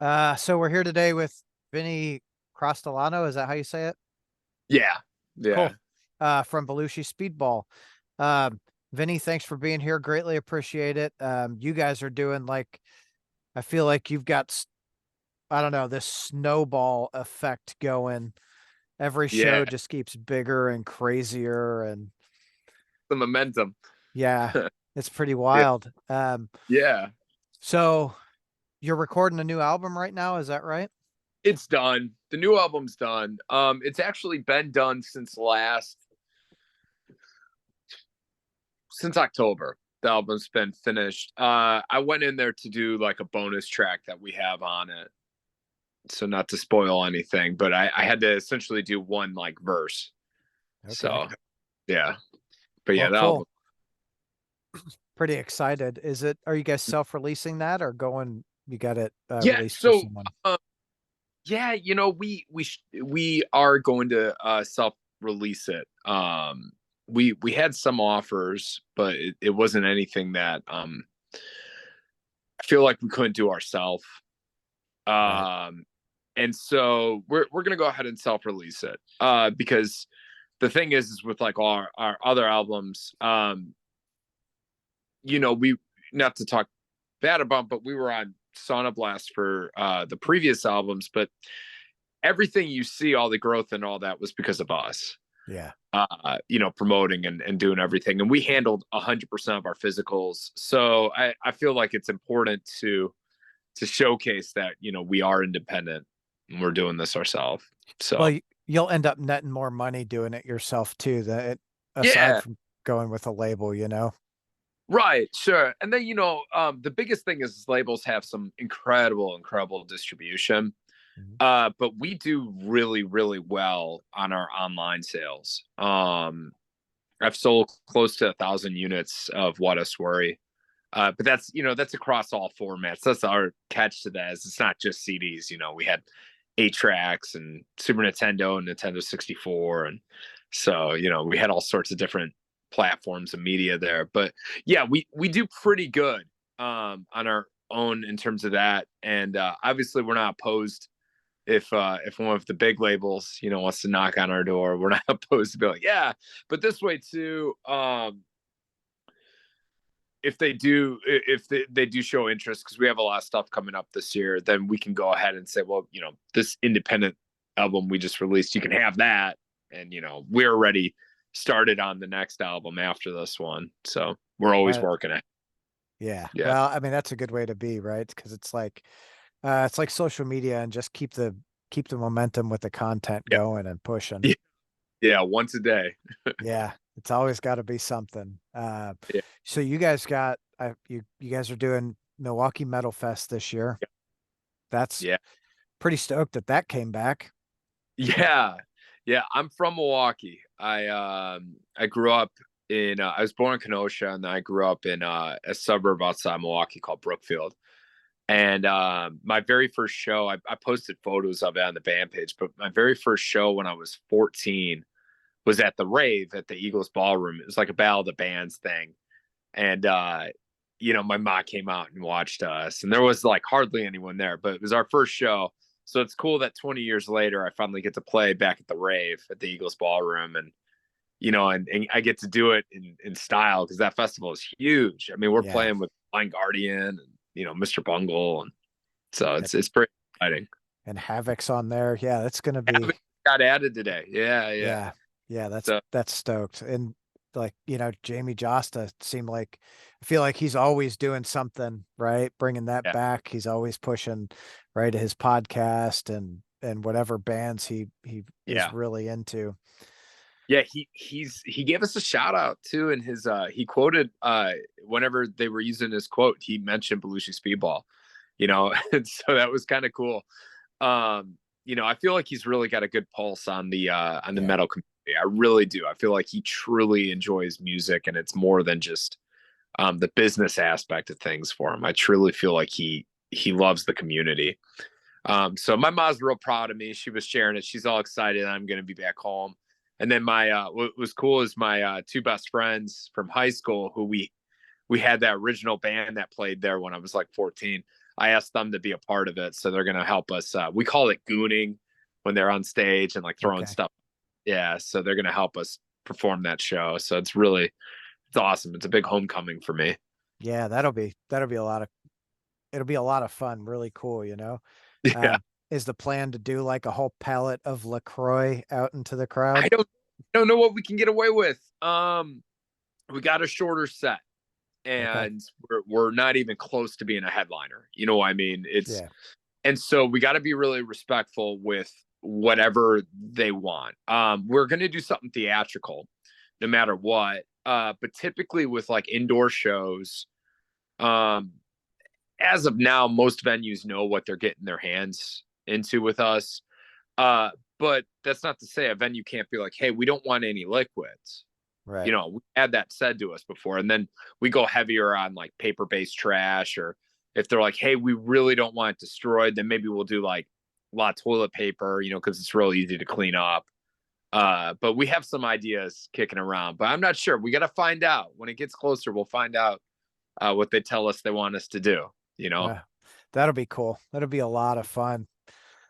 So we're here today with Vinny Crastellano. Is that how you say it? Yeah. Yeah. Cool. From Belushi Speedball. Um, Vinny, thanks for being here. Greatly appreciate it. You guys are doing like, I feel like you've got, I don't know, this snowball effect going. Every Yeah. show just keeps bigger and crazier. And The momentum. yeah, it's pretty Yeah. wild. Yeah. So you're recording a new album right now. Is that right? It's done. The new album's done. It's actually been done since October. The album's been finished. I went in there to do like a bonus track that we have on it. So not to spoil anything, but I had to essentially do one like verse. Okay. So yeah. But Well, yeah, the album. cool. Pretty excited. Are you guys self-releasing that or going, you got it Yeah. released through So someone? yeah, we are going to self release it. We had some offers, but it wasn't anything that I feel like we couldn't do ourselves. Right. Um, and so we're gonna go ahead and self release it. Because the thing is with like our other albums, we not to talk bad about, but we were on Sauna Blast for the previous albums, but everything you see, all the growth and all that was because of us. Yeah. Promoting and doing everything. And we handled 100% of our physicals. So I feel like it's important to showcase that, we are independent and we're doing this ourselves. Well, So you'll end up netting more money doing it yourself too, aside yeah, from going with a label, you know? right, sure. And then, the biggest thing is labels have some incredible distribution. Mhm. But we do really, really well on our online sales. I've sold close to 1,000 units of What Us Worry. But that's across all formats. That's our catch to that. Is it's not just CDs. We had 8 tracks and Super Nintendo and Nintendo 64, and so we had all sorts of different platforms and media there. But yeah, we do pretty good on our own in terms of that, and obviously we're not opposed if one of the big labels wants to knock on our door. We're not opposed to be like, yeah, but this way too. If they do show interest, because we have a lot of stuff coming up this year, then we can go ahead and say, well, this independent album we just released, you can have that, and we're already started on the next album after this one, so we're always Right. working it. Yeah. Yeah. Well, I mean, that's a good way to be, right? Because it's like social media and just keep the momentum with the content Yeah. going and pushing. Yeah. Yeah, once a day. Yeah. It's always got to be something. Yeah. So you guys got you guys are doing Milwaukee Metal Fest this year. That's Yeah. pretty stoked that that came back. Yeah. Yeah, I'm from Milwaukee. I grew up in I was born in Kenosha, and I grew up in a suburb outside Milwaukee called Brookfield. And my very first show, I posted photos of it on the band page, but my very first show when I was 14 was at the Rave at the Eagles Ballroom. It was like a Battle of the Bands thing. And my mom came out and watched us, and there was like hardly anyone there, but it was our first show. So it's cool that 20 years later I finally get to play back at the Rave at the Eagles Ballroom, and and I get to do it in style, because that festival is huge. I mean, we're Yeah. playing with Blind Guardian and Mr. Bungle, and so And, it's pretty exciting. and Havoc's on there. Yeah, that's gonna be Abbott got added today. Yeah, yeah. yeah. Yeah, So that's stoked. And like, Jamie Josta seemed like I feel like he's always doing something, right? Bringing that yeah, back. He's always pushing right his podcast and whatever bands he is yeah. really into. Yeah, he gave us a shout out too in his he quoted whenever they were using his quote, he mentioned Belushi Speedball, and so that was kind of cool. I feel like he's really got a good pulse on the Yeah. metal community. I really do. I feel like he truly enjoys music, and it's more than just the business aspect of things for him. I truly feel like he loves the community. So my mom's real proud of me. She was sharing it. She's all excited I'm going to be back home. And then my what was cool is my two best friends from high school, who we had that original band that played there when I was like 14. I asked them to be a part of it, so they're gonna help us. We call it gooning when they're on stage and like throwing Okay. stuff. Yeah, so they're gonna help us perform that show. So it's awesome. It's a big homecoming for me. Yeah, that'll be a lot of it'll be a lot of fun, really cool, you know. Yeah, Is the plan to do like a whole pallet of LaCroix out into the crowd? I don't know what we can get away with. We got a shorter set, Okay. and we're not even close to being a headliner. You know what I mean? It's Yeah. And so we got to be really respectful with whatever they want. We're gonna do something theatrical, no matter what. But typically with like indoor shows, um, as of now, most venues know what they're getting their hands into with us. Uh, but that's not to say a venue can't be like, hey, we don't want any liquids. Right. We had that said to us before, and then we go heavier on like paper-based trash, or if they're like, hey, we really don't want it destroyed, then maybe we'll do like a lot of toilet paper, because it's real easy to clean up. But we have some ideas kicking around, but I'm not sure. We got to find out when it gets closer. We'll find out what they tell us they want us to do. Uh, that'll be cool. That'll be a lot of fun.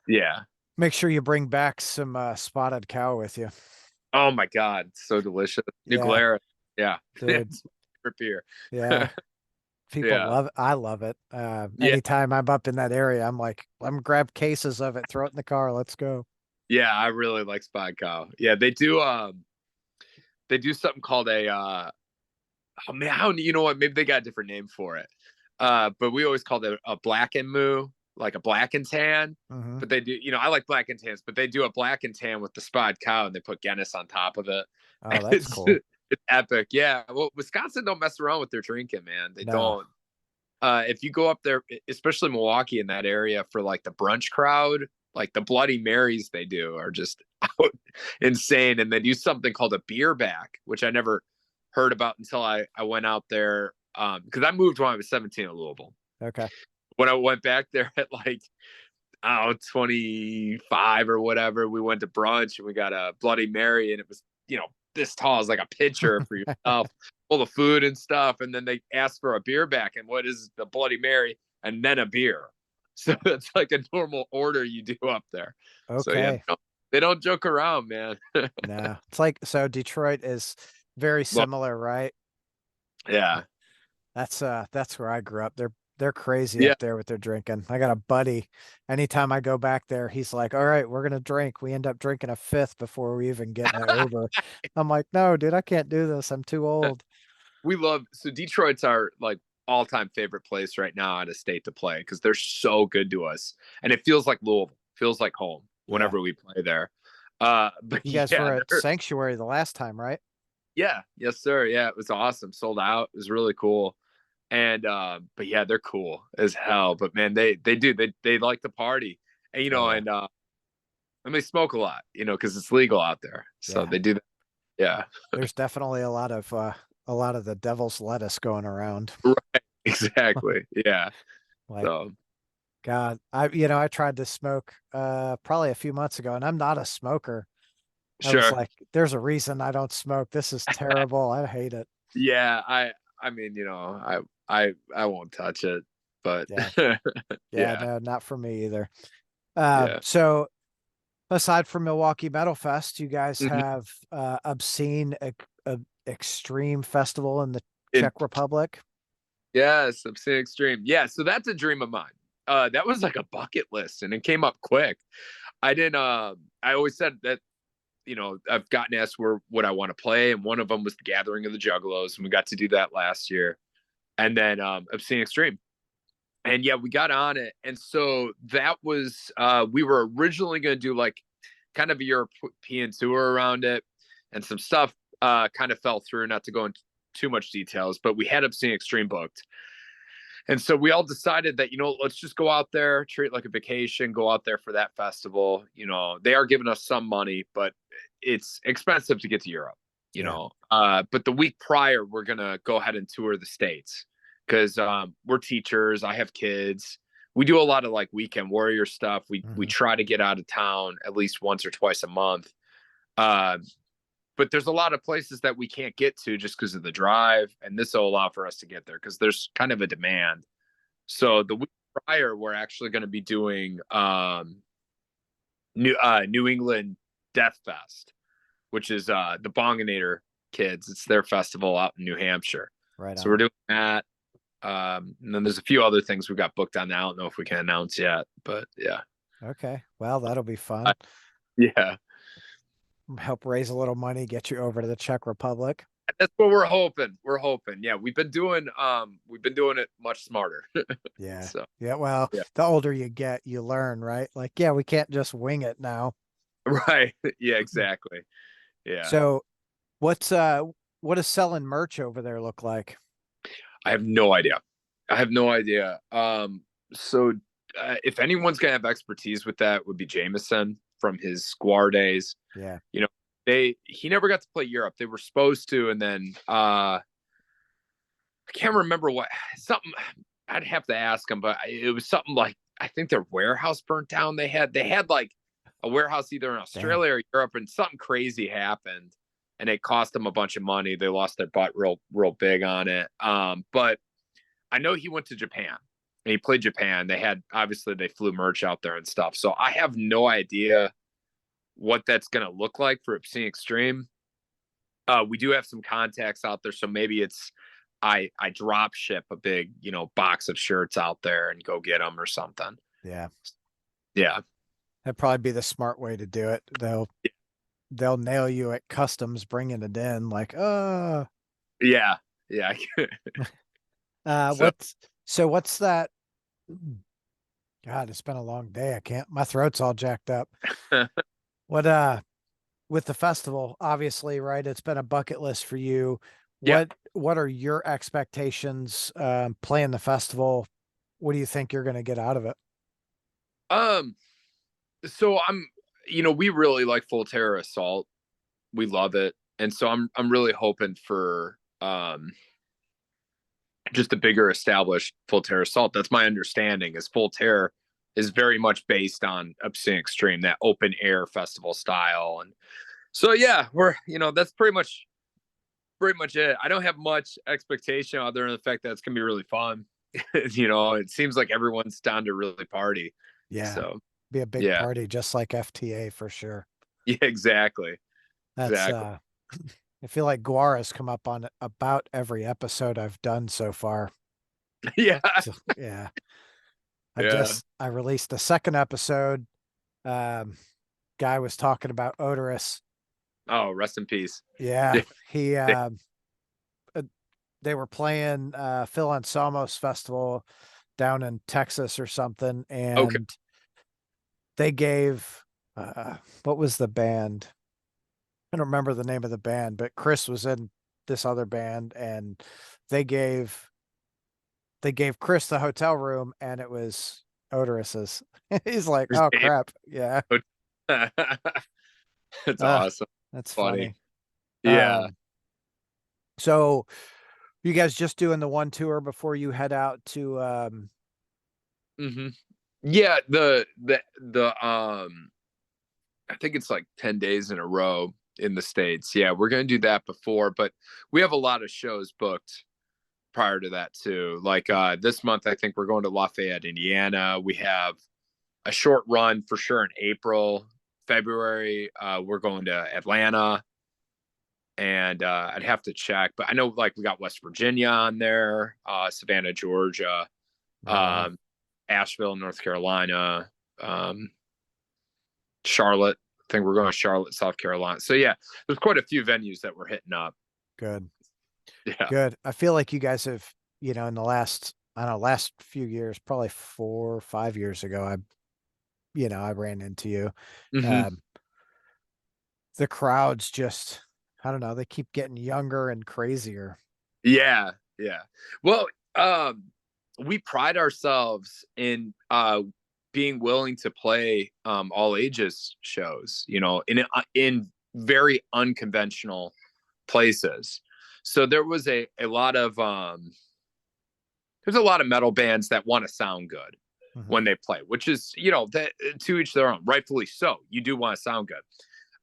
Yeah. Make sure you bring back some spotted cow with you. Oh my God, it's so delicious. New Yeah, Glarus. Yeah, dude. it's my favorite beer. Yeah. People Yeah, love it. I love it. yeah, Anytime I'm up in that area, I'm like, let me grab cases of it, throw it in the car. Let's go. yeah. I really like Spot Cow. Yeah, they do. They do something called a. Oh man, how you know what? Maybe they got a different name for it. But we always called it a black and moo, like a black and tan. Hmm. But they do, I like black and tans, but they do a black and tan with the Spot Cow, and they put Guinness on top of it. Oh, that's It's cool. it's epic. Yeah. Well, Wisconsin don't mess around with their drinking, man. They No. don't. If you go up there, especially Milwaukee in that area for like the brunch crowd, like the Bloody Marys they do are just out insane. And they do something called a beer back, which I never heard about until I went out there. Because I moved when I was 17 in Louisville. Okay. When I went back there at like, I don't know, 25 or whatever, we went to brunch and we got a Bloody Mary, and it was, this tall as like a pitcher for yourself, full of food and stuff. And then they asked for a beer back, and what is the Bloody Mary and then a beer? So that's like a normal order you do up there. So yeah, Okay. they don't joke around, man. No. It's like, so Detroit is very Well, similar, right? yeah, That's where I grew up. They're crazy yeah. up there with their drinking. I got a buddy. Anytime I go back there, he's like, "All right, we're gonna drink." We end up drinking a fifth before we even get in the Uber. I'm like, "No, dude, I can't do this. I'm too old." We love so Detroit's our like all-time favorite place right now out of state to play because they're so good to us, and it feels like Louisville, feels like home Yeah. whenever we play there. But You guys yeah, were at Sanctuary the last time, right? yeah, yes sir, yeah, it was awesome, sold out, it was really cool. And but yeah, they're cool as hell. But man, they like to party, and Oh yeah. and they smoke a lot, because it's legal out there, so Yeah. they do that. Yeah. There's definitely a lot of the devil's lettuce going around. Right, exactly, yeah. Like, So God, I tried to smoke probably a few months ago, and I'm not a smoker. I was sure. like, there's a reason I don't smoke. This is terrible. I hate it. Yeah, I mean, I won't touch it, but Yeah. Yeah, yeah, no, not for me either. yeah. So aside from Milwaukee Metal Fest, you guys Mhm. have Obscene Extreme Festival in the And Czech Republic. yes, Obscene Extreme. Yeah, so that's a dream of mine. That was like a bucket list, and it came up quick. I didn't. I always said that I've gotten asked where would I want to play, and one of them was the Gathering of the Juggalos, and we got to do that last year. And then Obscene Extreme, and yeah, we got on it, and so that was we were originally going to do like kind of a European tour around it, and some stuff kind of fell through. Not to go into too much details, but we had Obscene Extreme booked, and so we all decided that let's just go out there, treat it like a vacation, go out there for that festival. They are giving us some money, but it's expensive to get to Europe. Yeah. But the week prior, we're gonna go ahead and tour the states because we're teachers. I have kids. We do a lot of like weekend warrior stuff. We Hmm. try to get out of town at least once or twice a month. Uh, but there's a lot of places that we can't get to just because of the drive, and this will allow for us to get there because there's kind of a demand. So the prior, we're actually going to be doing New England Death Fest, which is the Bonginator kids. It's their festival out in New Hampshire. Right So we're on. doing that. And then there's a few other things we got booked on now. I don't know if we can announce yet, but yeah. Okay. Well, that'll be Uh, fun. yeah. Help raise a little money, get you over to the Czech Republic. That's what we're hoping. We're hoping. Yeah, we've been doing it much smarter. Yeah. So Yeah. Well, yeah. the older you get, you learn, right? Like, yeah, we can't just wing it now. Right. Yeah, exactly. Yeah. So what does selling merch over there look like? I have no idea. I have no idea. So if anyone's gonna have expertise with that, would be Jameson from his Square days. Yeah. You know, he never got to play Europe. They were supposed to, and then I can't remember what something. I'd have to ask him, but it was something like I think their warehouse burnt down. They had like a warehouse either in Damn. Australia or Europe, and something crazy happened, and it cost them a bunch of money. They lost their butt real big on it. But I know he went to Japan and he played Japan. They flew merch out there and stuff. So I have no idea what that's gonna look like for Obscene Extreme. We do have some contacts out there, so maybe it's I drop ship a big box of shirts out there and go get them or something. Yeah. Yeah, That'd probably be the smart way to do it. They'll nail you at customs bringing it in, like, yeah, yeah. So what's that? God, it's been a long day. I can't, my throat's all jacked up. What, with the festival, obviously, right? It's been a bucket list for you. yeah. What are your expectations, playing the festival? What do you think you're going to get out of it? Um. So we really like Full Terror Assault. We love it, and so I'm really hoping for just a bigger established Full Terror Assault. That's my understanding. Is Full Terror is very much based on Obscene Extreme, that open air festival style, and so yeah, that's pretty much it. I don't have much expectation other than the fact that it's gonna be really fun. It seems like everyone's down to really party. Yeah, So be a big yeah, party, just like FTA for sure. yeah, exactly, That's exactly. I feel like Guar has come up on about every episode I've done so far. Yeah, So, yeah. yeah. I released the second episode. Um, guy was talking about Odorous. Oh, rest in peace. Yeah, Yeah. he uh, they were playing Phil Anselmo's festival down in Texas or something, Okay. and they gave what was the band? I don't remember the name of the band, but Chris was in this other band, and they gave they gave Chris the hotel room, and it was Odorous's. He's like, His "Oh name- crap, yeah, That's uh, awesome. that's Funny. funny." Yeah. Um, so you guys just doing the one tour before you head out to hmm Yeah. I think it's like 10 days in a row in the States. Yeah, we're gonna do that before, but we have a lot of shows booked prior to that too. Like this month, I think we're going to Lafayette, Indiana. We have a short run for sure in April. February, we're going to Atlanta, and I'd have to check, but I know like we got West Virginia on there, Savannah, Georgia, right on. um, Asheville, North Carolina, um, Charlotte. I think we're going to Charlotte, South Carolina. So yeah, there's quite a few venues that we're hitting up. Good. Yeah. Good. I feel like you guys have, in the last, I don't know, last few years, probably 4 or 5 years ago, I ran into you. hmm Um, the crowds just, I don't know, they keep getting younger and crazier. Yeah. Yeah. Well, um, we pride ourselves in being willing to play all ages shows, in very unconventional places. So there's a lot of metal bands that want to sound good Mhm. when they play, which is, that to each their own, rightfully so. You do want to sound good.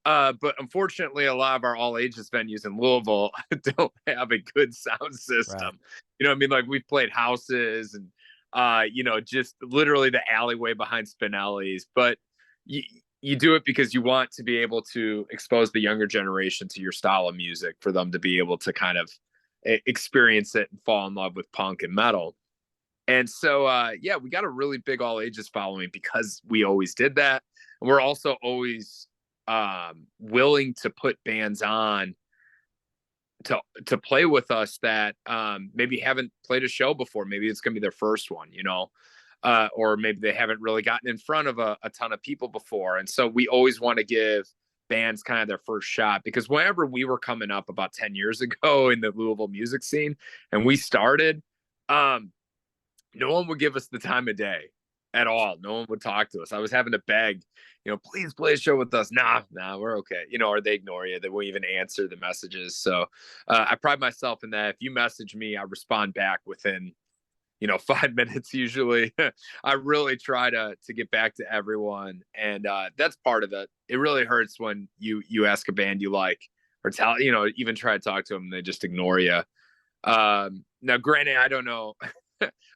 But unfortunately, a lot of our all ages venues in Louisville don't have a good sound Right. system. You know what I mean? Like we've played houses and just literally the alleyway behind Spinelli's. But you, you do it because you want to be able to expose the younger generation to your style of music for them to be able to kind of experience it and fall in love with punk and metal. And so, yeah, we got a really big all ages following because we always did that. And we're also always willing to put bands on to play with us that maybe haven't played a show before. Maybe it's going to be their first one, or maybe they haven't really gotten in front of a ton of people before. And so we always want to give bands kind of their first shot, because whenever we were coming up about 10 years ago in the Louisville music scene and we started, no one would give us the time of day at all. No one would talk to us. I was having to beg, please play a show with us. Nah, we're okay. Or they ignore you. They won't even answer the messages. So I pride myself in that. If you message me, I respond back within, 5 minutes usually. I really try to get back to everyone. And that's part of it. It really hurts when you ask a band you like, or tell, even try to talk to them and they just ignore you. Now, granted, I don't know.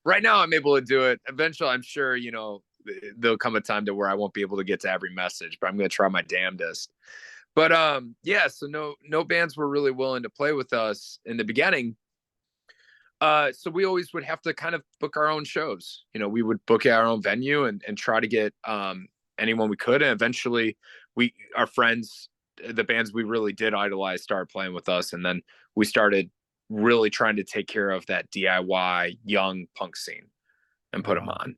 Right now I'm able to do it. Eventually, I'm sure, there'll come a time to where I won't be able to get to every message, but I'm going to try my damnedest. But yeah, so no bands were really willing to play with us in the beginning. So we always would have to kind of book our own shows. We would book our own venue and try to get anyone we could. And eventually our friends, the bands we really did idolize, started playing with us. And then we started really trying to take care of that DIY young punk scene and put them on.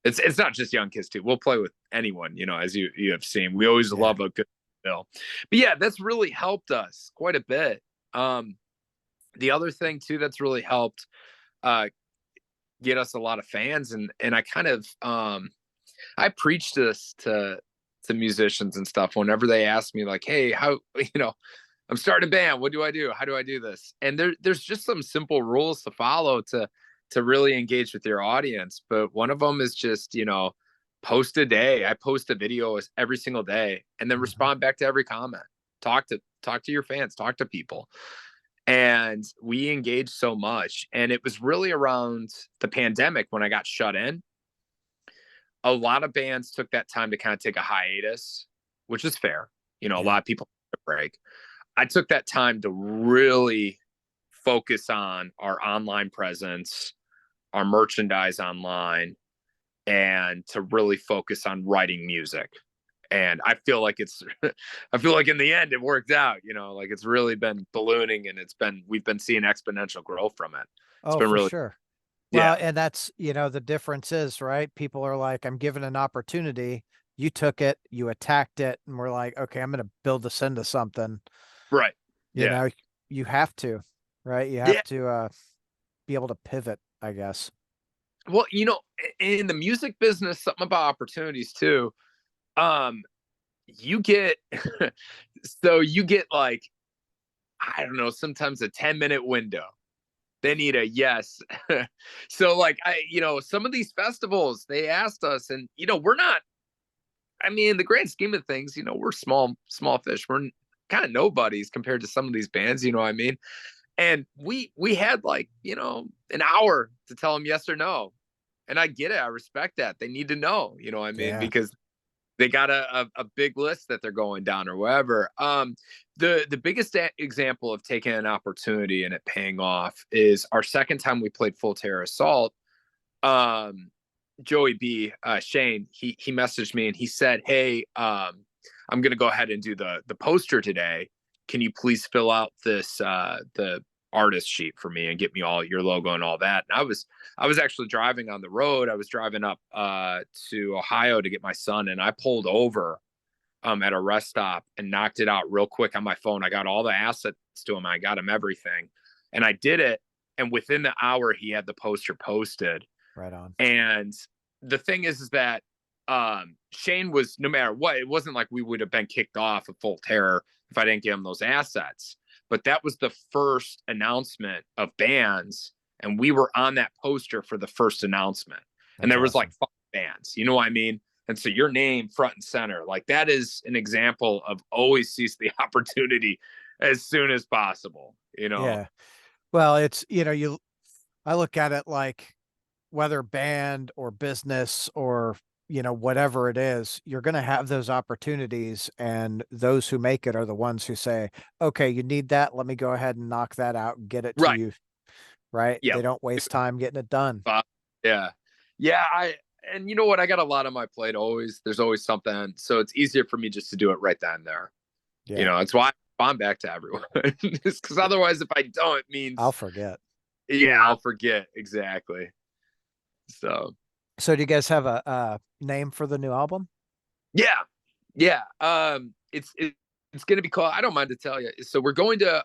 It's not just young kids too. We'll play with anyone, as you have seen. We always love a good bill. But yeah, that's really helped us quite a bit. The other thing too that's really helped get us a lot of fans, and I kind of I preach this to musicians and stuff whenever they ask me like, hey, how I'm starting a band. What do I do? How do I do this? And there's just some simple rules to follow to really engage with your audience. But one of them is just, post a day. I post a video every single day and then respond back to every comment. Talk to your fans, talk to people. And we engaged so much. And it was really around the pandemic when I got shut in. A lot of bands took that time to kind of take a hiatus, which is fair. A lot of people took a break. I took that time to really focus on our online presence, our merchandise online, and to really focus on writing music. And I feel like in the end it worked out, like it's really been ballooning, and we've been seeing exponential growth from it. It's been for really, sure. Well, yeah, and that's, the difference is, right? People are like, I'm given an opportunity. You took it, you attacked it, and we're like, okay, I'm going to build this into something. right. You Yeah. know, you have to, right? You Yeah. have to be able to pivot, I guess. Well, in the music business, something about opportunities too. You get so you get like, I don't know, sometimes a 10-minute window. They need a yes. So like some of these festivals, they asked us, and we're not, I mean, in the grand scheme of things, we're small fish. We're kind of nobodies compared to some of these bands, you know what I mean? And we had like, an hour to tell them yes or no. And I get it. I respect that. They need to know, you know what I mean? Yeah. Because they got a big list that they're going down or whatever. The biggest example of taking an opportunity and it paying off is our second time we played Full Terror Assault. Joey B, Shane, he messaged me and he said, hey, I'm going to go ahead and do the poster today. Can you please fill out this, the artist sheet for me and get me all your logo and all that? And I was actually driving on the road. I was driving up, to Ohio to get my son, and I pulled over, at a rest stop and knocked it out real quick on my phone. I got all the assets to him. I got him everything, and I did it. And within the hour, he had the poster posted. Right on. And the thing is that Shane was, no matter what, it wasn't like we would have been kicked off of Full Terror if I didn't give him those assets. But that was the first announcement of bands, and we were on that poster for the first announcement. And That's there was like awesome. 5 bands, you know what I mean? And so your name front and center, like that is an example of always seize the opportunity as soon as possible. Yeah. Well, it's, I look at it like whether band or business or, whatever it is, you're going to have those opportunities. And those who make it are the ones who say, okay, you need that. Let me go ahead and knock that out and get it to Right. you. Right. Yeah. They don't waste time getting it done. Yeah. Yeah. And you know what? I got a lot on my plate always. There's always something. So it's easier for me just to do it right then and there. Yeah. It's why I'm back to everyone. Because otherwise, if I don't, it I'll means, forget. yeah, I'll forget. Exactly. So, So do you guys have a name for the new album? yeah. Yeah. It's going to be called, I don't mind to tell you. So we're going to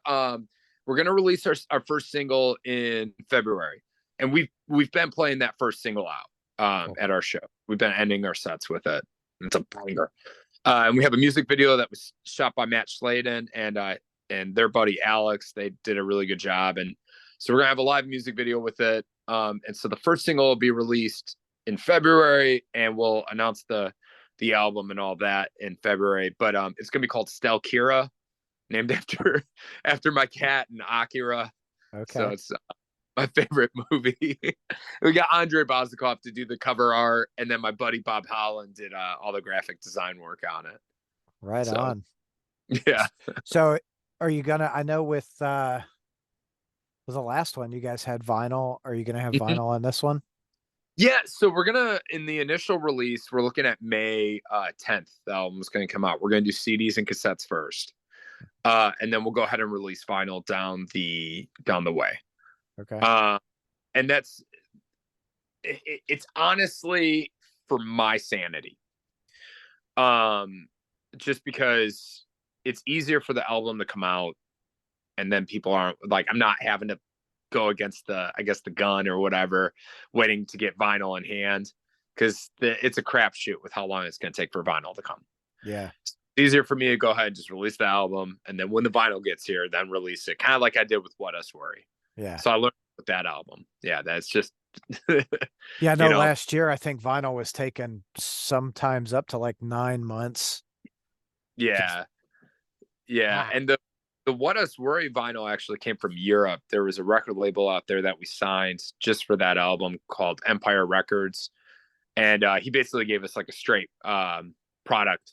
release our first single in February. And we've been playing that first single out Cool. at our show. We've been ending our sets with it. It's a banger. And we have a music video that was shot by Matt Sladen and their buddy Alex. They did a really good job. And so we're gonna have a live music video with it. And so the first single will be released in February, and we'll announce the album and all that in February. But it's gonna be called Stelkira, named after my cat and Akira. So Okay. it's my favorite movie. We got Andre Boznikov to do the cover art, and then my buddy Bob Holland did all the graphic design work on it. Right So on. yeah. So are you gonna, I know with the last one you guys had vinyl. Are you gonna have Mhm. vinyl on this one? Yeah, so we're gonna in the initial release, we're looking at May 10th. The album's gonna come out. We're gonna do CDs and cassettes first. And then we'll go ahead and release vinyl down the way. Okay. Uh, and it's honestly for my sanity. Just because it's easier for the album to come out, and then people aren't like, I'm not having to go against the gun or whatever, waiting to get vinyl in hand, because it's a crapshoot with how long it's going to take for vinyl to come. Yeah. It's easier for me to go ahead and just release the album, and then when the vinyl gets here, then release it, kind of like I did with What Us Worry. Yeah. So I learned with that album. Yeah, that's just Yeah, you no, know, last year I think vinyl was taken sometimes up to like 9 months. Just yeah, yeah. ah, And the What Us Worry vinyl actually came from Europe. There was a record label out there that we signed just for that album called Empire Records, and he basically gave us like a straight product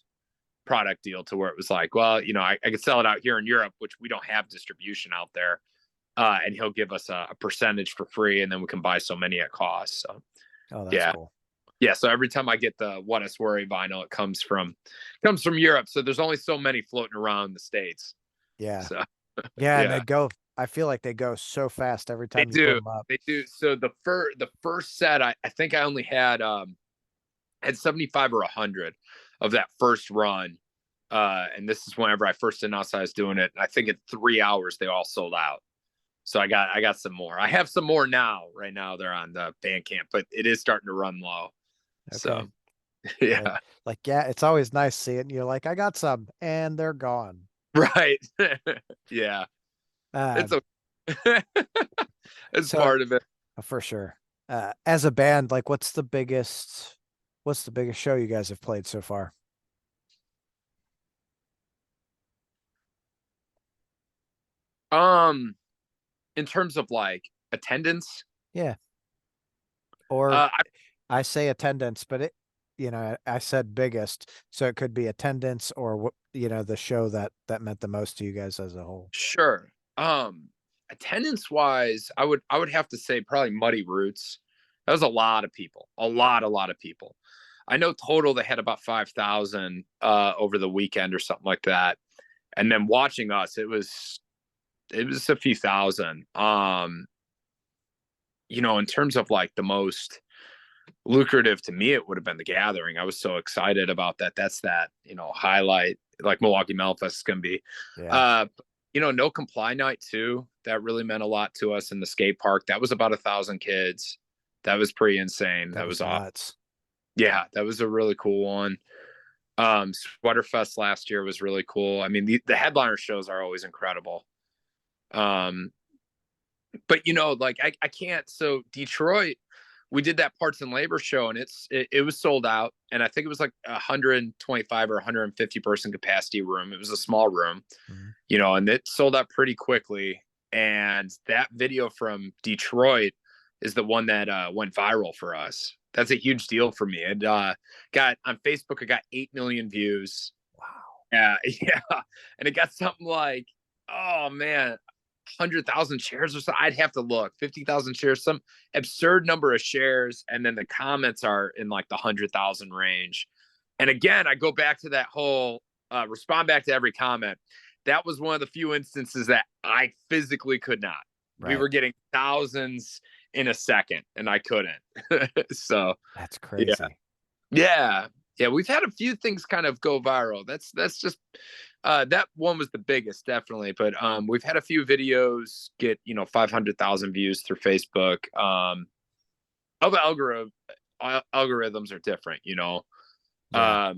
deal, to where it was like, well, I could sell it out here in Europe, which we don't have distribution out there, and he'll give us a percentage for free, and then we can buy so many at cost. So oh, that's yeah, cool. yeah. So every time I get the What Us Worry vinyl, it comes from Europe. So there's only so many floating around the States. Yeah. So Yeah, and yeah, I feel like they go so fast every they time you put do. them up. They do. So the first set, I think I only had 75 or 100 of that first run. And this is whenever I first announced I was doing it. I think in 3 hours they all sold out. So I got some more. I have some more now. Right now they're on the Bandcamp, but it is starting to run low. Okay. So Yeah. yeah, Like, yeah, it's always nice seeing you're like, I got some and they're gone. right. Yeah, it's Um, okay. It's so part of it. for sure. As a band, like what's the biggest show you guys have played so far? Um, in terms of like attendance, Yeah. Or uh, I say attendance, but I said biggest, so it could be attendance or what, the show that meant the most to you guys as a whole. sure. Attendance wise, I would have to say probably Muddy Roots. That was a lot of people, a lot of people. I know total they had about 5,000 over the weekend or something like that. And then watching us, it was a few thousand. In terms of like the most lucrative to me, it would have been the Gathering. I was so excited about that. That's that, highlight, like Milwaukee Melfest is going to be. Yeah, Uh, No Comply Night too. That really meant a lot to us in the skate park. That was about 1,000 kids. That was pretty insane. that That was was awesome. nuts. Yeah, that was a really cool one. Sweaterfest last year was really cool. I mean, the headliner shows are always incredible. Um, but like I can't. So Detroit, we did that parts and labor show, and it was sold out, and I think it was like 125 or 150 person capacity room. It was a small room, Mhm. and it sold out pretty quickly. And that video from Detroit is the one that went viral for us. That's a huge deal for me. And got on Facebook, I got 8 million views. Wow. Yeah. And it got something like, oh man, 100,000 shares or so. I'd have to look. 50,000 shares, some absurd number of shares. And then the comments are in like the 100,000 range. And again, I go back to that whole respond back to every comment. That was one of the few instances that I physically could not. We Right. were getting thousands in a second and I couldn't. So That's yeah. crazy. Yeah. Yeah. We've had a few things kind of go viral. That's just that one was the biggest, definitely. But we've had a few videos get, 500,000 views through Facebook. All the algorithms are different. Yeah.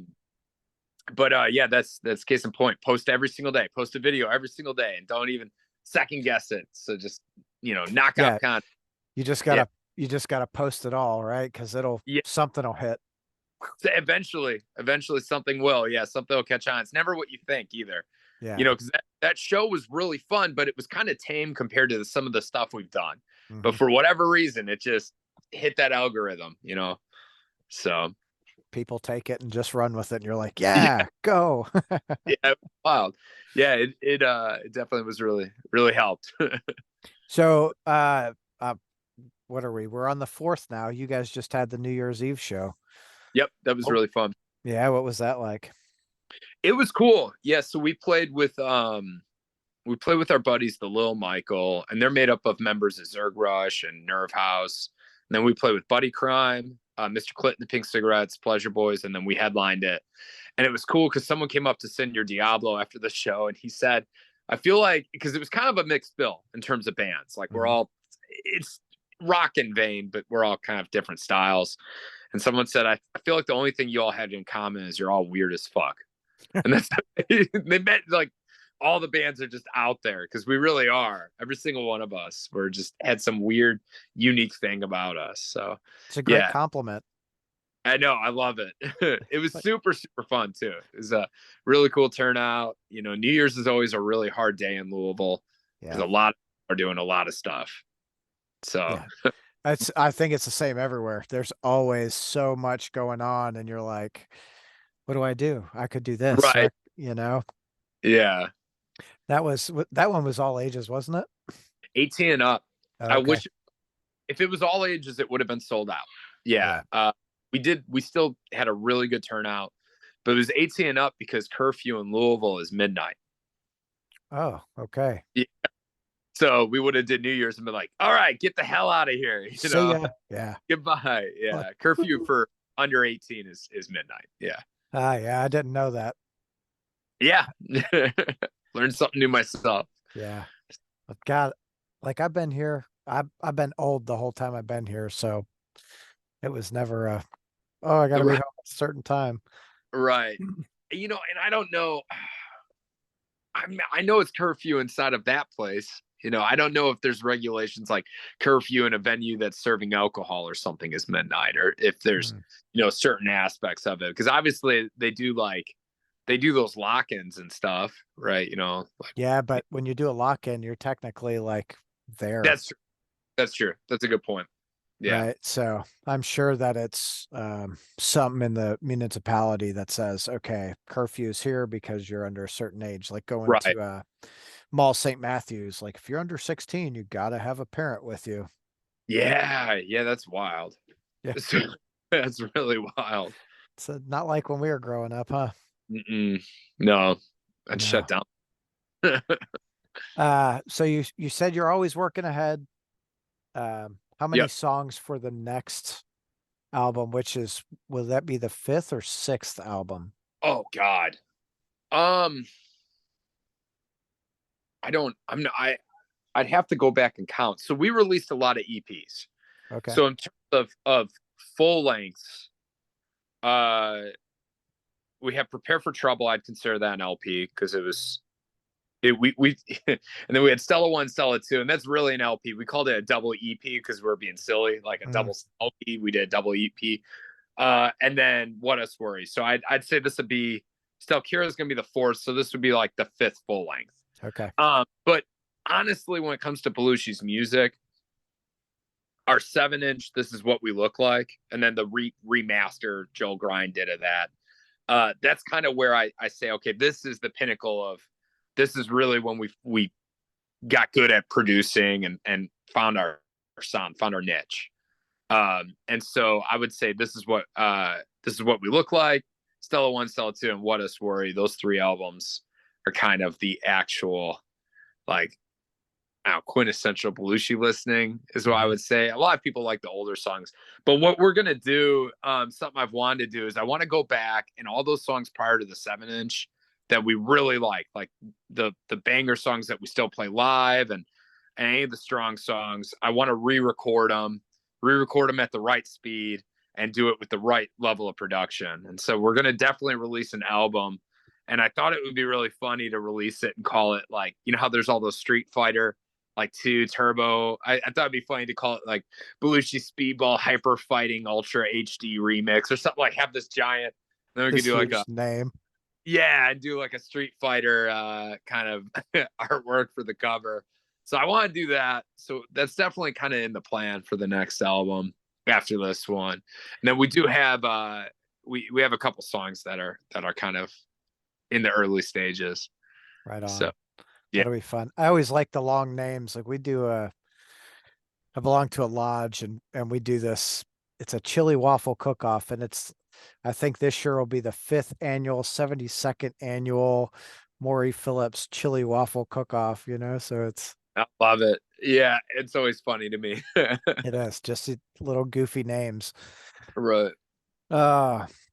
But yeah, that's case in point. Post every single day, post a video every single day, and don't even second guess it. So just knock Yeah. out content. You just Yeah, gotta post it all, right? Because yeah. something will hit. So eventually something will. Yeah, something will catch on. It's never what you think either. Yeah. Because that show was really fun, but it was kind of tame compared to some of the stuff we've done. But Hmm. for whatever reason, it just hit that algorithm. So People take it and just run with it, and you're like, yeah, yeah, go. yeah, wild. Yeah, it definitely was really really helped. So, what are we? We're on the 4th now. You guys just had the New Year's Eve show. Yep, that was Oh, really fun. yeah. What was that like? It was cool. Yeah, so we played with our buddies, the Lil Michael, and they're made up of members of Zerg Rush and Nerve House. And then we played with Buddy Crime, Mr. Clinton, the Pink Cigarettes, Pleasure Boys, and then we headlined it. And it was cool because someone came up to Senor Diablo after the show, and he said, "I feel like because it was kind of a mixed bill in terms of bands. Like Mhm. it's rock in vein, but we're all kind of different styles." And someone said, "I feel like the only thing you all had in common is you're all weird as fuck." And that's they meant like all the bands are just out there because we really are. Every single one of us, we're just had some weird, unique thing about us. So It's a great yeah, compliment. I know, I love it. It was But super, super fun too. It was a really cool turnout. New Year's is always a really hard day in Louisville because yeah, a lot are doing a lot of stuff. So yeah. I think it's the same everywhere. There's always so much going on, and you're like, what do I do? I could do this, right, yeah, that one was all ages, wasn't it? 18 and up. I Okay. wish if it was all ages, it would have been sold out. Yeah. Yeah. We still had a really good turnout, but it was 18 and up because curfew in Louisville is midnight. Oh, okay. Yeah. So we would have did New Year's and been like, all right, get the hell out of here. See ya. Yeah. Goodbye. Yeah. Curfew for under 18 is midnight. Yeah. Yeah, I didn't know that. Yeah. Learned something new myself. Yeah. But God, like I've been here. I've been old the whole time I've been here, so it was never oh, I gotta be Right. home at a certain time. Right. And I don't know. I know it's curfew inside of that place. I don't know if there's regulations like curfew in a venue that's serving alcohol or something is midnight, or if there's, Mm. certain aspects of it. Because obviously they do those lock-ins and stuff, right? Like, Yeah, but when you do a lock-in, you're technically like there, that's that's true. That's a good point. Yeah. right? So I'm sure that it's something in the municipality that says, okay, curfew's here because you're under a certain age, like going Right. to Mall St. Matthews. Like if you're under 16, you gotta have a parent with you. Yeah. Yeah. That's wild. Yeah. That's really wild. It's not like when we were growing up, huh? Mm-mm. No, I'd shut No. down. So you said you're always working ahead. How many Yep. songs for the next album, which is will that be the 5th or 6th album? Oh God. Um, I don't. I'm not. I'd have to go back and count. So we released a lot of EPs. Okay. So in terms of full lengths, uh, we have Prepare for Trouble. I'd consider that an LP because it was we and then we had Stella 1, Stella 2, and that's really an LP. We called it a double EP because we are being silly, like a Mm, double LP. We did a double EP. And then What Us Worry. So I'd say this would be Stelkira is going to be the 4th, so this would be like the 5th full length. okay. But honestly, when it comes to Belushi's music, our 7-inch, this is what we look like, and then the remaster Joel Grind did of that. That's kind of where I say, okay, this is the pinnacle of, this is really when we got good at producing and found our sound, found our niche. And so I would say this is what we look like. Stella 1, Stella 2, and What Us Worry. Those 3 albums are kind of the actual, like, quintessential Belushi listening is what I would say. A lot of people like the older songs, but what we're gonna do, something I've wanted to do, is I want to go back and all those songs prior to the 7-inch that we really like the banger songs that we still play live, and any of the strong songs. I want to re-record them at the right speed, and do it with the right level of production. And so we're gonna definitely release an album. And I thought it would be really funny to release it and call it, like, you know how there's all those Street Fighter like 2 Turbo. I thought it'd be funny to call it like Belushi Speedball Hyper Fighting Ultra HD Remix or something, like have this giant. Then we could This do like huge name. and do like a Street Fighter kind of artwork for the cover. So I want to do that. So that's definitely kind of in the plan for the next album after this one. And then we do have we have a couple songs that are kind of in the early stages. Right on. So yeah. That'll be fun. I always like the long names. Like we do I belong to a lodge and we do this. It's a chili waffle cook-off, and I think this year will be the 5th annual, 72nd annual Maury Phillips chili waffle cook-off, you know? So I love it. Yeah, it's always funny to me. it is just little goofy names. Right.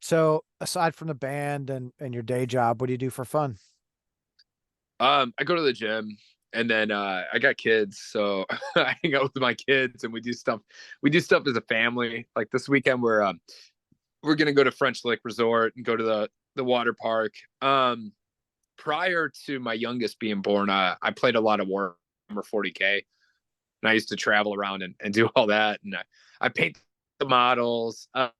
So aside from the band and your day job, what do you do for fun? I go to the gym, and then I got kids, so I hang out with my kids and we do stuff. We do stuff as a family. Like this weekend we're gonna go to French Lick Resort and go to the water park. Prior to my youngest being born, I played a lot of Warhammer 40K, and I used to travel around and do all that, and I paint the models. I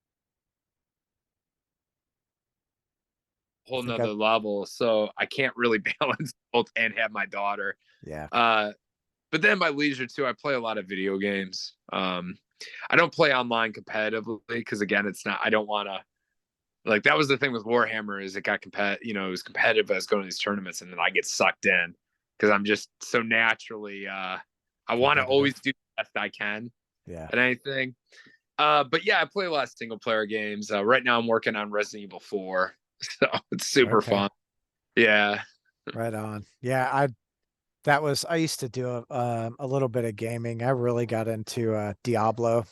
Whole think nother level. So I can't really balance both and have my daughter. yeah. But then my leisure too, I play a lot of video games. I don't play online competitively because again, it's not. I don't want to. Like that was the thing with Warhammer is it got it was competitive. I was going to these tournaments and then I get sucked in because I'm just so naturally. I want to always do the best I can. Yeah. At anything. But yeah, I play a lot of single player games. Right now, I'm working on Resident Evil 4. So it's super fun. Yeah. Right on. Yeah, I used to do a little bit of gaming. I really got into Diablo.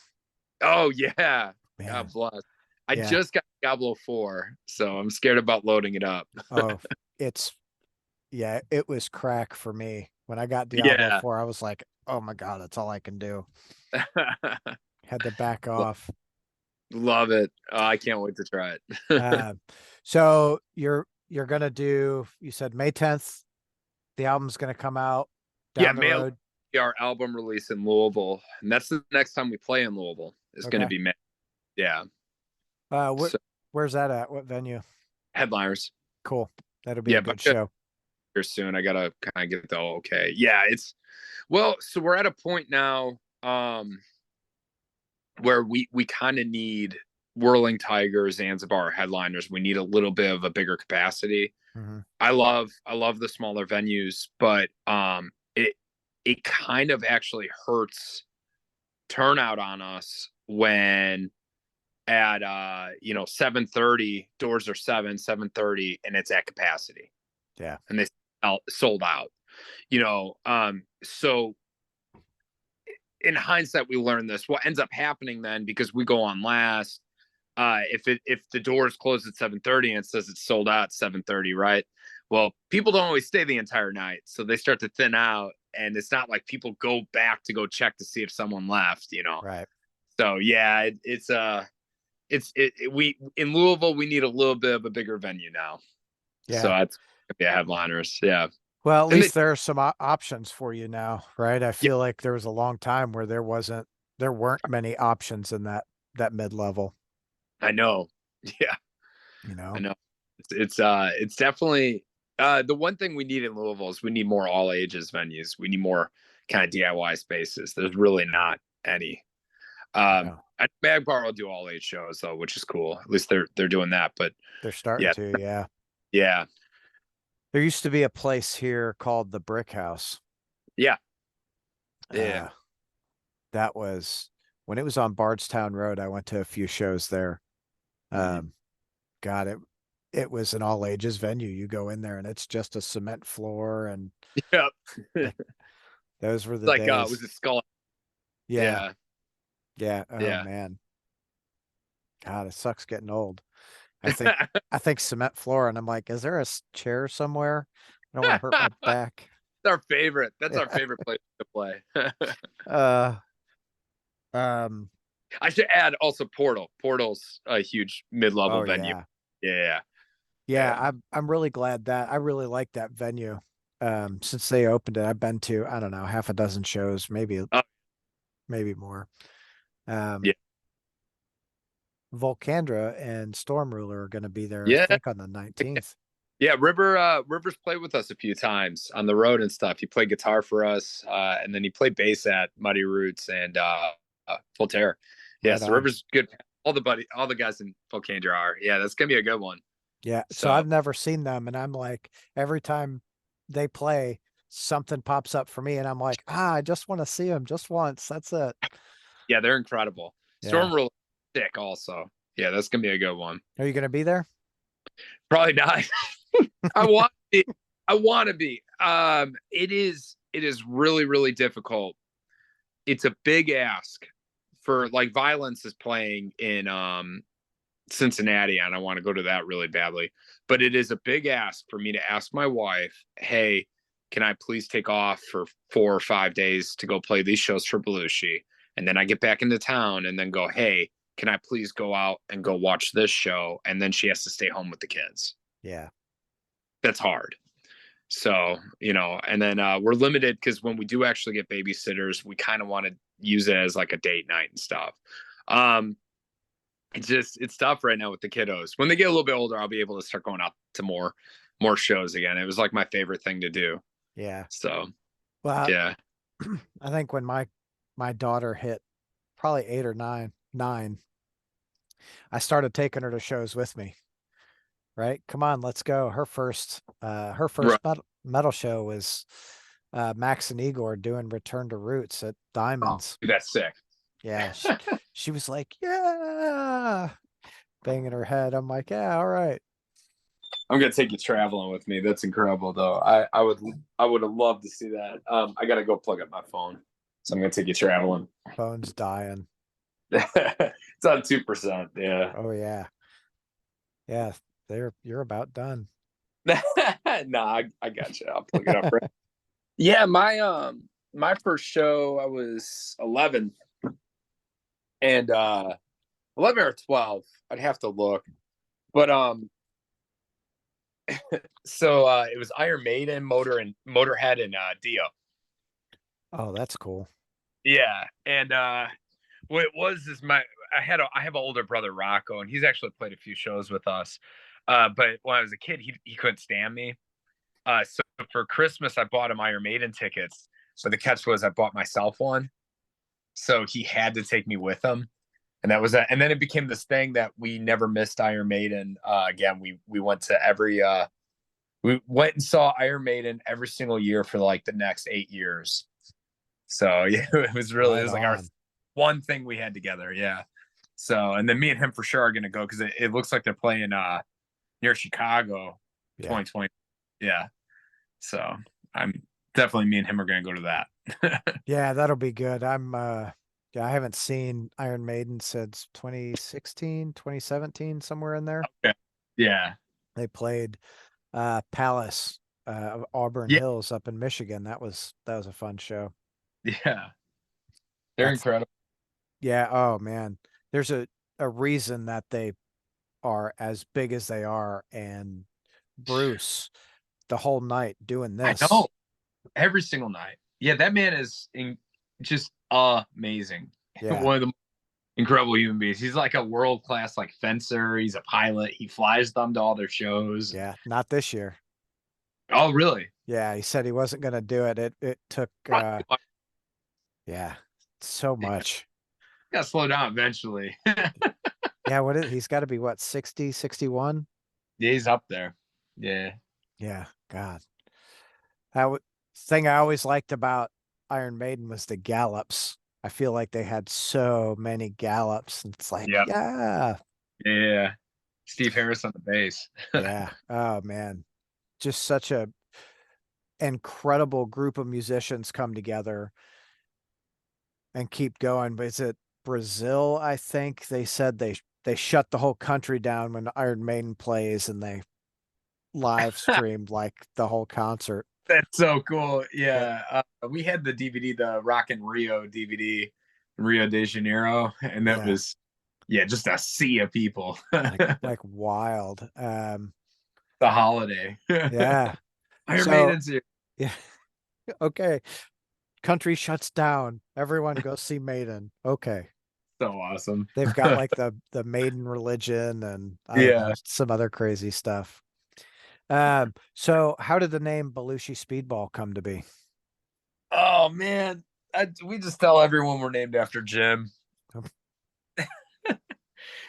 Oh yeah. Man. God bless. I Yeah. just got Diablo 4, so I'm scared about loading it up. Oh, it was crack for me. When I got Diablo Yeah. 4, I was like, oh my God, that's all I can do. Had to back off. Love it. Oh, I can't wait to try it. So you're gonna do, you said May 10th, the album's gonna come out Yeah, down the road. our album release in Louisville, and that's the next time we play in Louisville. It's going to be May. Yeah. So, where's that at? What venue? Headliners. Cool. That'll be a good show. Here soon. I gotta kind of get the okay. Yeah, so we're at a point now where we kind of need Whirling Tigers, Zanzibar headliners. We need a little bit of a bigger capacity. Mm-hmm. I love the smaller venues, but it kind of actually hurts turnout on us when at 7:30 doors are 7:30 and it's at capacity. Yeah. And they sold out. So in hindsight we learned this. What ends up happening then, because we go on last, if the doors close at 7:30 and it says it's sold out at 7:30, right? Well, people don't always stay the entire night, so they start to thin out, and it's not like people go back to go check to see if someone left, Right. So yeah, we in Louisville we need a little bit of a bigger venue now. Yeah. So that's headliners. Yeah. Well, at least there are some options for you now, right? I feel like there was a long time where there weren't many options in that mid level. I know. Yeah. I know. It's definitely the one thing we need in Louisville is we need more all ages venues. We need more kind of DIY spaces. There's really not any. Um, Yeah. Magbar will do all 8 shows though, which is cool. At least they're doing that. But They're starting yeah, to, yeah. yeah, There used to be a place here called the Brick House. yeah, yeah. Uh, that was when it was on Bardstown Road. I went to a few shows there. Mhm. Um, God, it was an all ages venue. You go in there and it's just a cement floor, and Yep. like those were the Like was days. it Skull? Yeah, Yeah, yeah. Oh yeah. man, God, it sucks getting old. I think cement floor, and I'm like, is there a chair somewhere? I don't want to hurt my back. Our favorite. That's our Yeah. favorite place to play. Uh, um. I should add also Portal. Portal's a huge mid-level Oh venue. yeah, Yeah, yeah. yeah. I'm really glad that I really like that venue. Since they opened it, I've been to, I don't know, half a dozen shows, Oh, maybe more. yeah, Um, Volcandra and Storm Ruler are going to be there, I yeah, think, on the 19th. yeah. Rivers played with us a few times on the road and stuff. He played guitar for us, and then he played bass at Muddy Roots and Voltaire. Yeah, Right so on. Rivers good. All the guys in Volcandra are. Yeah, that's gonna be a good one. Yeah. So So I've never seen them, and I'm like, every time they play, something pops up for me, and I'm like, I just want to see them just once. That's it. yeah, they're incredible. Yeah. Storm Rule sick also. Yeah, that's gonna be a good one. Are you going to be there? Probably not. I want to be. I want to be. It is really really difficult. It's a big ask for like Violence is playing in Cincinnati, and I want to go to that really badly. But it is a big ask for me to ask my wife, "Hey, can I please take off for 4 or 5 days to go play these shows for Belushi?" And then I get back into town, and then go, "Hey, can I please go out and go watch this show?" And then she has to stay home with the kids. Yeah. That's hard. So, and then we're limited because when we do actually get babysitters, we kind of want to use it as like a date night and stuff. Um, it's tough right now with the kiddos. When they get a little bit older, I'll be able to start going out to more shows again. It was like my favorite thing to do. Yeah. So Well, yeah. I think when my daughter hit probably 8 or 9, I started taking her to shows with me. Right? Come on, let's go. Her Right. first metal show was Max and Igor doing Return to Roots at Oh, Diamonds. that's sick. Yeah, she was like, yeah, banging her head. I'm like, yeah, all right. I'm gonna take you traveling with me. That's incredible though. I would have loved to see that. I gotta go plug up my phone. So I'm gonna take you traveling. Phone's dying. It's on 2%. Yeah. Oh yeah. Yeah, you're about done. Nah, I got you. I'll plug it up. Right. Yeah, my first show I was 11 and 11 or 12. I'd have to look. But so it was Iron Maiden, Motorhead and Dio. Oh, that's cool. Yeah, and what it was is I have an older brother Rocco, and he's actually played a few shows with us. But when I was a kid, he couldn't stand me. So for Christmas, I bought him Iron Maiden tickets. But the catch was I bought myself one, so he had to take me with him, and that was that. And then it became this thing that we never missed Iron Maiden. Again, we went to we went and saw Iron Maiden every single year for like the next 8 years. So yeah, it Right was like our on. one thing we had together. Yeah. So and then me and him for sure are gonna go because it looks like they're playing near Chicago Yeah. 2020. Yeah. So I'm definitely me and him are gonna go to that. Yeah, that'll be good. Yeah, I haven't seen Iron Maiden since 2016, 2017, somewhere in there. Okay. Yeah. They played Palace of Auburn Yeah. Hills up in Michigan. That was a fun show. Yeah. They're That's incredible. Yeah, oh man. There's a reason that they are as big as they are, and Bruce the whole night doing I know. this. Every single night. Yeah, that man is just amazing. Yeah. One of the incredible human beings. He's like a world class like fencer. He's a pilot. He flies them to all their shows. Yeah, not this year. Oh, really? Yeah, he said he wasn't going to do it. It took yeah, so much. Gotta slow down eventually. Yeah, he's got to be what, 60, 61? Yeah, he's up there. Yeah. Yeah, God. Thing I always liked about Iron Maiden was the gallops. I feel like they had so many gallops. And it's like, Yep. yeah, Yeah. Steve Harris on the bass. yeah. Oh man. Just such a incredible group of musicians come together and keep going. But is it Brazil? I think they said they shut the whole country down when Iron Maiden plays and they live streamed like the whole concert. That's so cool. Yeah, Yeah. We had the DVD, the Rock in Rio DVD, Rio de Janeiro, and that yeah, was, yeah, just a sea of people. like wild. The holiday. Yeah. Iron So Maiden's here. yeah, okay. Country shuts down. Everyone go see Maiden. Okay. So awesome. They've got like the Maiden religion and I don't know, Yeah. some other crazy stuff. So how did the name Belushi Speedball come to be? Oh man. We just tell everyone we're named after Jim.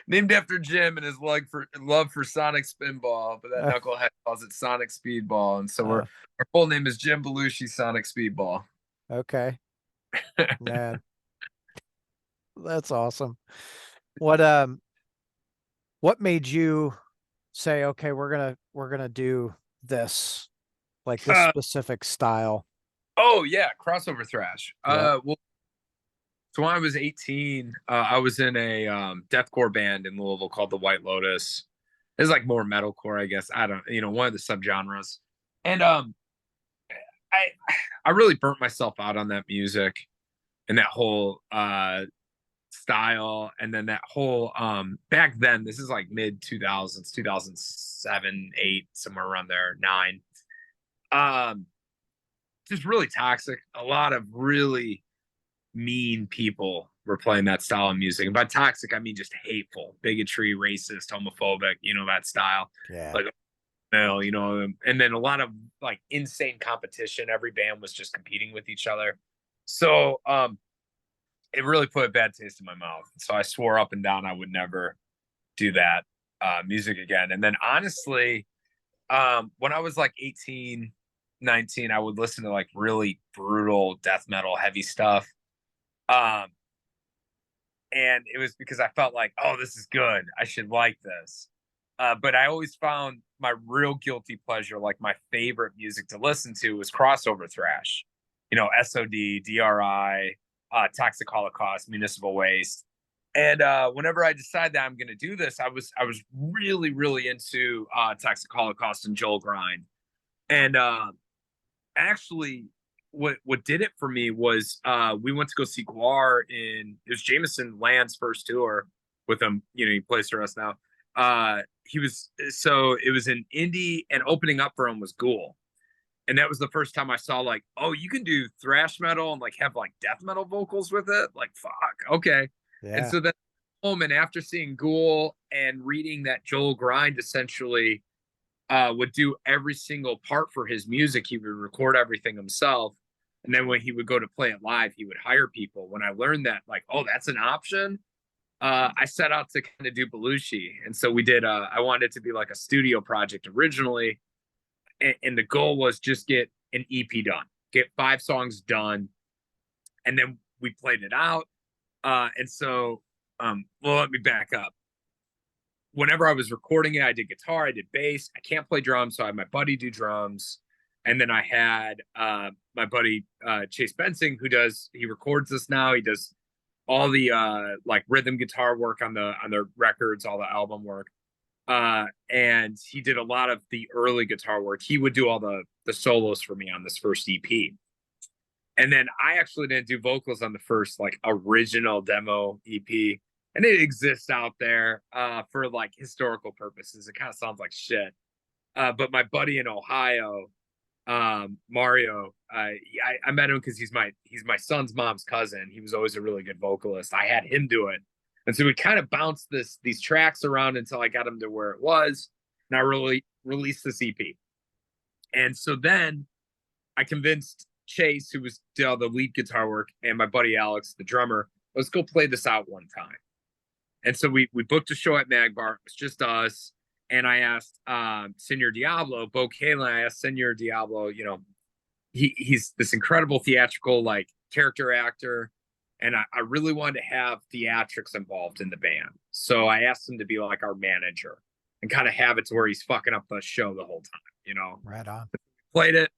Named after Jim and his love for Sonic Spinball, but that Uh, knucklehead calls it Sonic Speedball, and so uh, our full name is Jim Belushi Sonic Speedball. okay, man, that's awesome. What made you say, okay, we're gonna do this, like this Uh, specific style? oh yeah, crossover thrash. Yep. Well, so when I was 18, I was in a deathcore band in Louisville called the White Lotus. It's like more metalcore, I guess. I don't, one of the subgenres. And I I really burnt myself out on that music and that whole style, and then that whole back then, this is like mid 2000s, 2007, 8, somewhere around there, 9. Um just really toxic. A lot of really mean people were playing that style of music. And by toxic, I mean just hateful, bigotry, racist, homophobic, that style. Yeah. Like, and then a lot of like insane competition. Every band was just competing with each other. So it really put a bad taste in my mouth. So I swore up and down I would never do that music again. And then honestly, when I was like 18, 19, I would listen to like really brutal death metal, heavy stuff. Um, and it was because I felt like, oh, this is good. I should like this. But I always found my real guilty pleasure, like my favorite music to listen to, was crossover thrash. SOD, DRI, Toxic Holocaust, Municipal Waste. And whenever I decided that I'm going to do this, I was really really into Toxic Holocaust and Joel Grind. And actually, what did it for me was we went to go see Guar it was Jameson Land's first tour with him. He plays for us now. It was in Indy, and opening up for him was Ghoul. And that was the first time I saw like, oh, you can do thrash metal and like have like death metal vocals with it. Like, fuck, okay. And Yeah. so then home, and after seeing Ghoul and reading that Joel Grind essentially would do every single part for his music, he would record everything himself. And then when he would go to play it live, he would hire people. When I learned that, like, oh, that's an option, I set out to kind of do Belushi. And so we did, I wanted it to be like a studio project originally. And the goal was just get an EP done, get 5 songs done. And then we played it out. And so, well, let me back up. Whenever I was recording it, I did guitar, I did bass. I can't play drums, so I had my buddy do drums. And then I had my buddy Chase Bensing, he records this now. He does all the like rhythm guitar work on the records, all the album work. And he did a lot of the early guitar work. He would do all the solos for me on this first EP. And then I actually didn't do vocals on the first like original demo EP. And it exists out there for like historical purposes. It kind of sounds like shit. But my buddy in Ohio, Mario, I met him because he's my son's mom's cousin. He was always a really good vocalist. I had him do it. And so we kind of bounced these tracks around until I got him to where it was. And I really released this EP. And so then I convinced Chase, who was the lead guitar work, and my buddy Alex, the drummer, let's go play this out one time. And so we booked a show at Magbar. It was just us. And I asked Senor Diablo, Bo Kalen, I asked Senor Diablo, you know, he's this incredible theatrical like character actor. And I really wanted to have theatrics involved in the band. So I asked him to be like our manager and kind of have it to where he's fucking up the show the whole time, you know. Right on. Played it.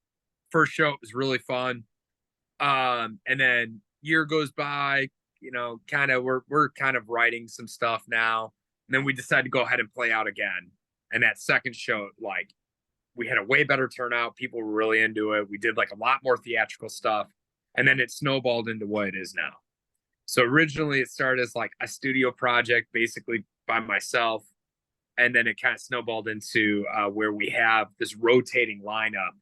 First show, it was really fun. And then year goes by, you know, kind of we're kind of writing some stuff now. And then we decided to go ahead and play out again. And that second show, like, we had a way better turnout. People were really into it. We did like a lot more theatrical stuff. And then it snowballed into what it is now. So originally it started as like a studio project, basically by myself. And then it kind of snowballed into where we have this rotating lineup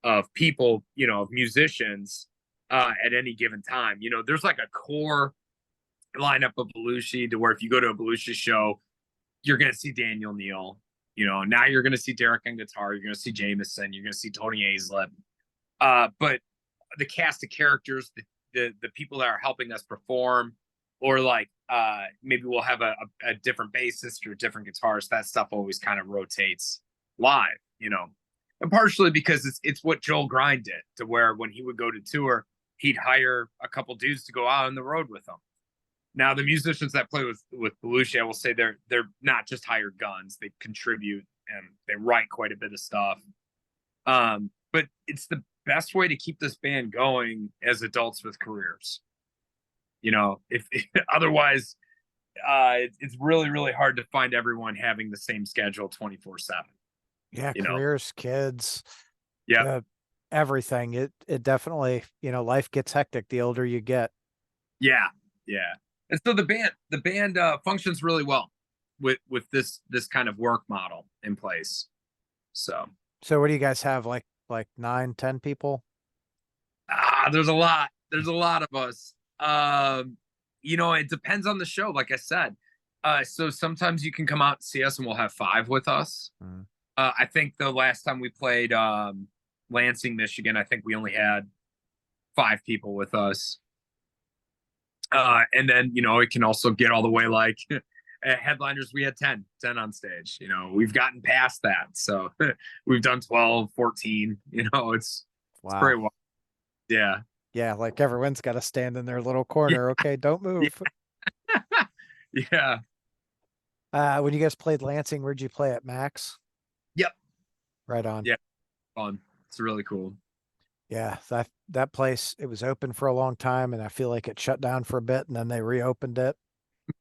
of people, you know, of musicians at any given time. You know, there's like a core lineup of Belushi to where if you go to a Belushi show, you're going to see Daniel Neal. You know, now you're going to see Derek on guitar. You're going to see Jameson. You're going to see Tony Aislip. But the cast of characters, the people that are helping us perform, or like maybe we'll have a different bassist or a different guitarist. That stuff always kind of rotates live, you know. And partially because it's what Joel Grind did, to where when he would go to tour, he'd hire a couple dudes to go out on the road with him. Now, the musicians that play with Belushi, I will say they're not just hired guns. They contribute and they write quite a bit of stuff. But it's the best way to keep this band going as adults with careers. You know, if otherwise, it's really, really hard to find everyone having the same schedule 24/7. Yeah, You know, careers, kids, yeah, everything. It definitely, you know, life gets hectic the older you get. yeah, yeah. And so the band functions really well with this kind of work model in place. So So what do you guys have, like 9, 10 people? there's a lot. There's a lot of us. You know, it depends on the show, like I said. So sometimes you can come out and see us and we'll have 5 with us. Mm. I think the last time we played Lansing, Michigan, I think we only had 5 people with us. And then, you know, it can also get all the way like headliners. We had 10 on stage. You know, we've gotten past that. So we've done 12, 14. You know, it's pretty wild. Yeah. Yeah, like everyone's got to stand in their little corner. Okay, don't move. Yeah. When you guys played Lansing, where'd you play at Max? Yep. Right on. Yeah. Fun. It's really cool. Yeah, that place, it was open for a long time and I feel like it shut down for a bit and then they reopened it.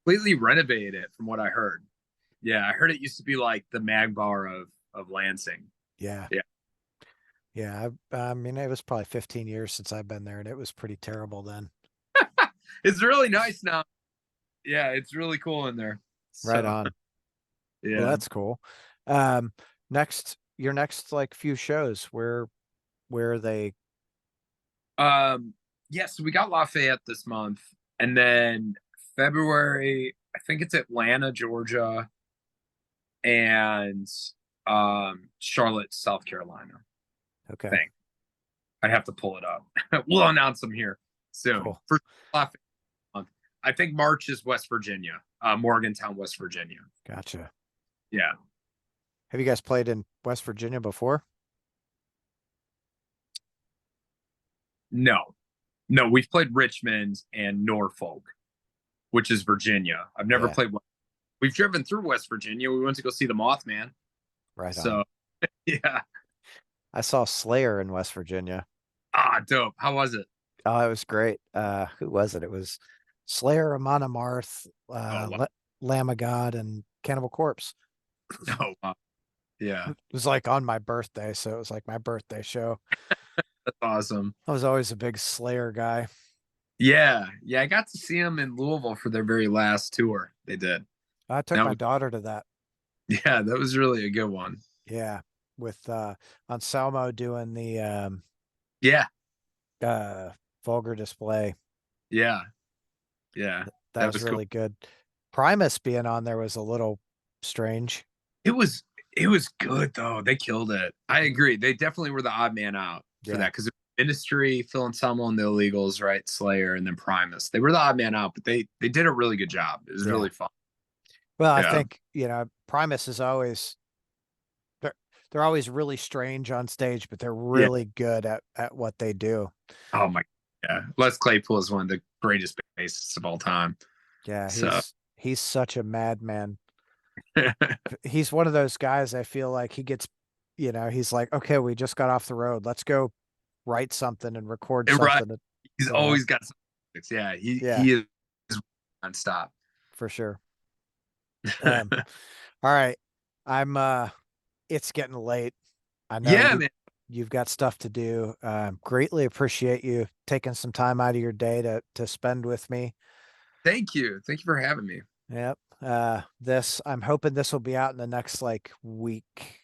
Completely renovated it from what I heard. Yeah, I heard it used to be like the mag bar of Lansing. Yeah. Yeah. Yeah, I mean, it was probably 15 years since I've been there and it was pretty terrible then. It's really nice now. Yeah, it's really cool in there. Right on. Yeah. Well, that's cool. Your next like few shows, where are they? Yes, we got Lafayette this month, and then February, I think it's Atlanta, Georgia, and Charlotte, South Carolina. Okay. Thing. I'd have to pull it up. We'll announce them here soon. Cool. For Lafayette month. I think March is West Virginia, Morgantown, West Virginia. Gotcha. Yeah. Have you guys played in West Virginia before? No, we've played Richmond and Norfolk, which is Virginia. I've never played. We've driven through West Virginia. We went to go see the Mothman. Right on. So, yeah. I saw Slayer in West Virginia. Ah, dope. How was it? Oh, it was great. Who was it? It was Slayer, Amon Amarth, wow. Lamb of God, and Cannibal Corpse. Oh, wow. Yeah. It was like on my birthday, so it was like my birthday show. That's awesome. I was always a big Slayer guy. Yeah. Yeah. I got to see them in Louisville for their very last tour they did. I took my daughter to that. Yeah, that was really a good one. Yeah. With Anselmo doing the Vulgar Display. Yeah. Yeah. That was really cool. Good. Primus being on there was a little strange. It was good though. They killed it. I agree. They definitely were the odd man out for that because Ministry, Phil Anselmo and the Illegals, right? Slayer, and then Primus. They were the odd man out, but they did a really good job. It was Yeah. really fun. Well, I Yeah. think, Primus is always they're they're always really strange on stage, but they're Yeah. really good at what they do. Oh my. Yeah. Les Claypool is one of the greatest bassists of all time. Yeah, So he's such a madman. He's one of those guys I feel like he's like, okay, we just got off the road. Let's go write something and record right. something. He's You know, always got some. Yeah. He yeah, he is nonstop. for sure. Um, all right. I'm it's getting late. I know Yeah, man. you've got stuff to do. Greatly appreciate you taking some time out of your day to spend with me. Thank you. Thank you for having me. Yep. I'm hoping this will be out in the next like week.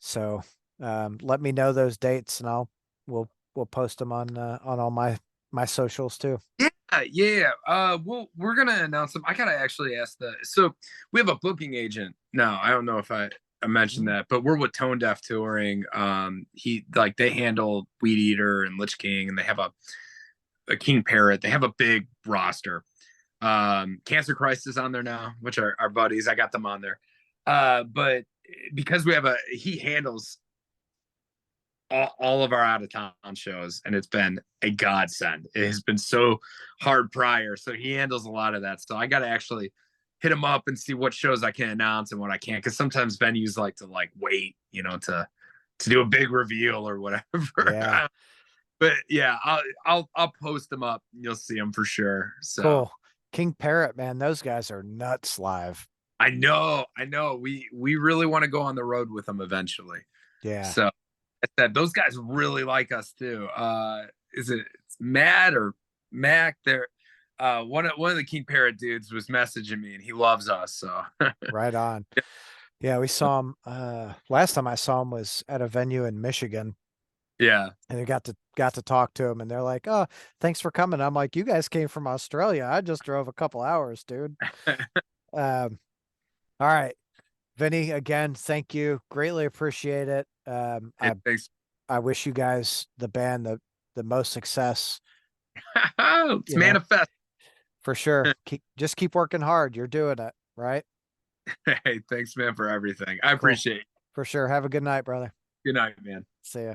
So let me know those dates and we'll post them on all my socials too. Yeah, yeah. We're gonna announce them. I gotta actually ask so we have a booking agent now. I don't know if I mentioned Mm. that, but we're with Tone Deaf Touring. They handle Weed Eater and Lich King, and they have a King Parrot. They have a big roster. Cancer Crisis on there now, which are our buddies. I got them on there. But because he handles all of our out of town shows, and it's been a godsend. It has been so hard prior, so he handles a lot of that. So I got to actually hit him up and see what shows I can announce and what I can't, because sometimes venues like to wait, to do a big reveal or whatever. Yeah, But yeah, I'll post them up. You'll see them for sure. So cool. King Parrot, man, those guys are nuts live. I know. We really want to go on the road with them eventually. Yeah, So I said those guys really like us too. Is it Matt or Mac? They're one of the King Parrot dudes was messaging me, and he loves us. So right on. Yeah, we saw him last time I saw him was at a venue in Michigan. yeah, And I got to talk to him and they're like, "Oh, thanks for coming." I'm like, "You guys came from Australia. I just drove a couple hours, dude." Um, all right. Vinny, again, thank you. Greatly appreciate it. hey, thanks. I wish you guys the band the most success, It's you know, manifest. for sure. Just keep working hard. You're doing it, right? Hey, thanks, man, for everything. I Cool. appreciate it. For sure. Have a good night, brother. Good night, man. See ya.